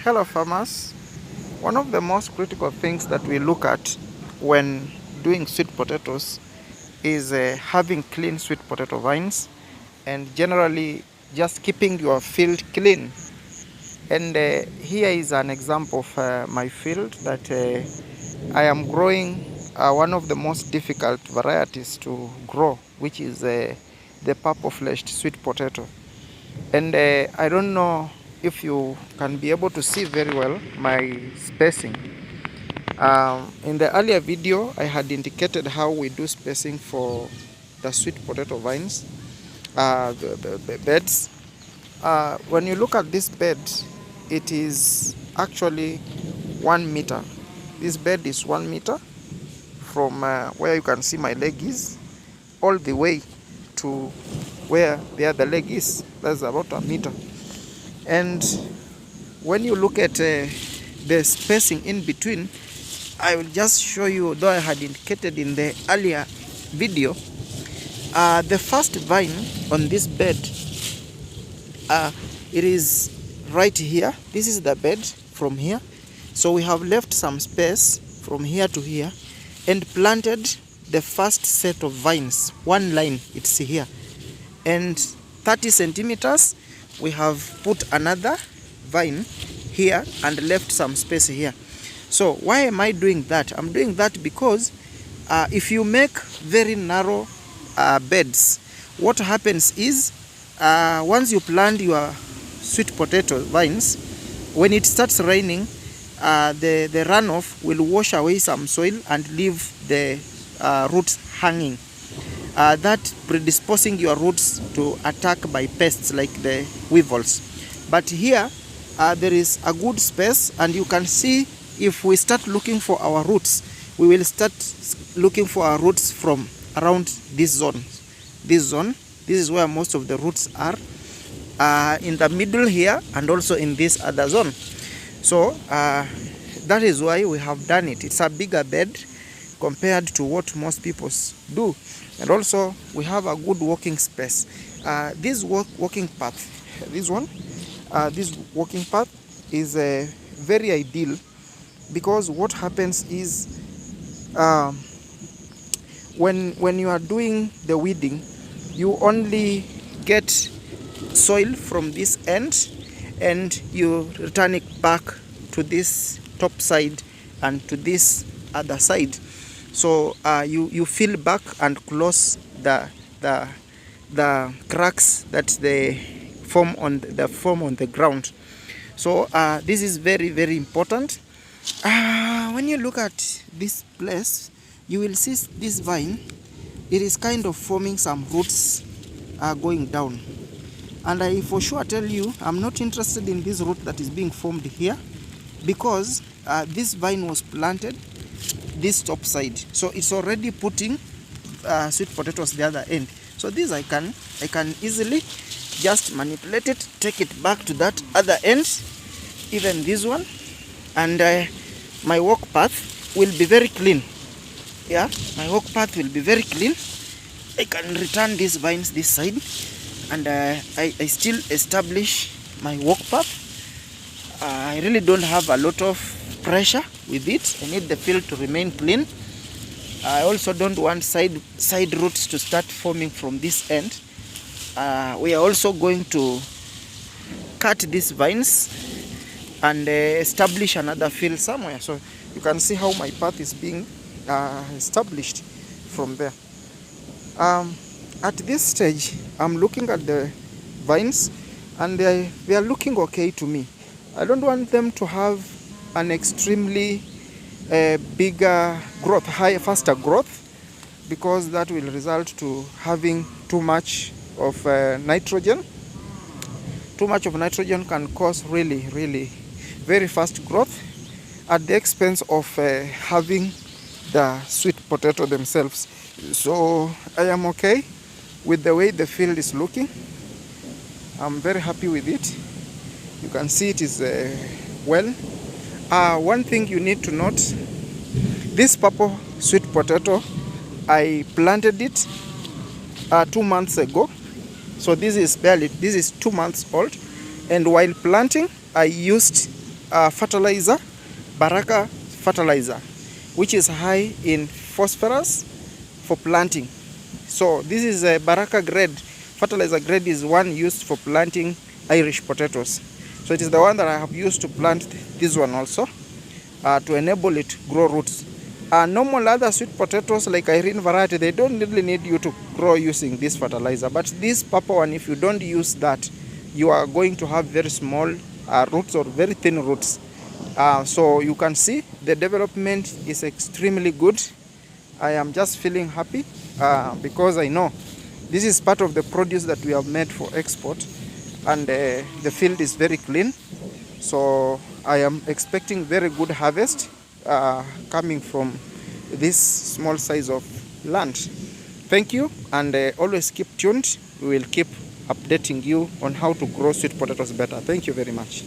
Hello farmers. One of the most critical things that we look at when doing sweet potatoes is having clean sweet potato vines and generally just keeping your field clean. And here is an example of my field that I am growing one of the most difficult varieties to grow, which is the purple-fleshed sweet potato. And I don't know if you can be able to see very well my spacing. In the earlier video I had indicated how we do spacing for the sweet potato vines, the beds. When you look at this bed, it is actually 1 meter. This bed is 1 meter from where you can see my leg is all the way to where the other leg is. That's about 1 meter. And when you look at the spacing in between, I will just show you, though I had indicated in the earlier video, the first vine on this bed, it is right here. This is the bed from here. So we have left some space from here to here and planted the first set of vines. One line, it's here. And 30 centimeters, we have put another vine here and left some space here. So why am I doing that? I'm doing that because if you make very narrow beds, what happens is once you plant your sweet potato vines, when it starts raining, the runoff will wash away some soil and leave the roots hanging. That predisposing your roots to attack by pests like the weevils. But here there is a good space, and you can see if we start looking for our roots, we will start looking for our roots from around this zone. This is where most of the roots are, in the middle here and also in this other zone. So that is why we have done it. It's a bigger bed compared to what most people do. And also we have a good walking space. This walking path, this walking path is very ideal, because what happens is when you are doing the weeding, you only get soil from this end and you return it back to this top side and to this other side. So you fill back and close the cracks that they form on the ground. So this is very, very important. When you look at this place, you will see this vine. It is kind of forming some roots going down. And I for sure tell you, I'm not interested in this root that is being formed here, because this vine was planted this top side. So it's already putting sweet potatoes the other end. So this I can easily just manipulate it, take it back to that other end, even this one, and my walk path will be very clean. Yeah, my walk path will be very clean. I can return these vines this side, and I still establish my walk path. I really don't have a lot of pressure with it. I need the field to remain clean. I also don't want side roots to start forming from this end. We are also going to cut these vines and establish another field somewhere. So you can see how my path is being established from there. At this stage, I'm looking at the vines, and they are looking okay to me. I don't want them to have an extremely bigger growth, faster growth, because that will result to having too much of nitrogen. Too much of nitrogen can cause really, really very fast growth at the expense of having the sweet potato themselves. So I am okay with the way the field is looking. I'm very happy with it. You can see it is well. One thing you need to note, this purple sweet potato, I planted it 2 months ago. So this is 2 months old, and while planting I used fertilizer, Baraka fertilizer, which is high in phosphorus for planting. So this is a Baraka grade. Fertilizer grade is one used for planting Irish potatoes. So it is the one that I have used to plant this one also, to enable it to grow roots. Normal other sweet potatoes like Irene variety, they don't really need you to grow using this fertilizer. But this purple one, if you don't use that, you are going to have very small roots or very thin roots. So you can see the development is extremely good. I am just feeling happy because I know this is part of the produce that we have made for export, and the field is very clean. So I am expecting very good harvest coming from this small size of land. Thank you, and always keep tuned. We will keep updating you on how to grow sweet potatoes better. Thank you very much.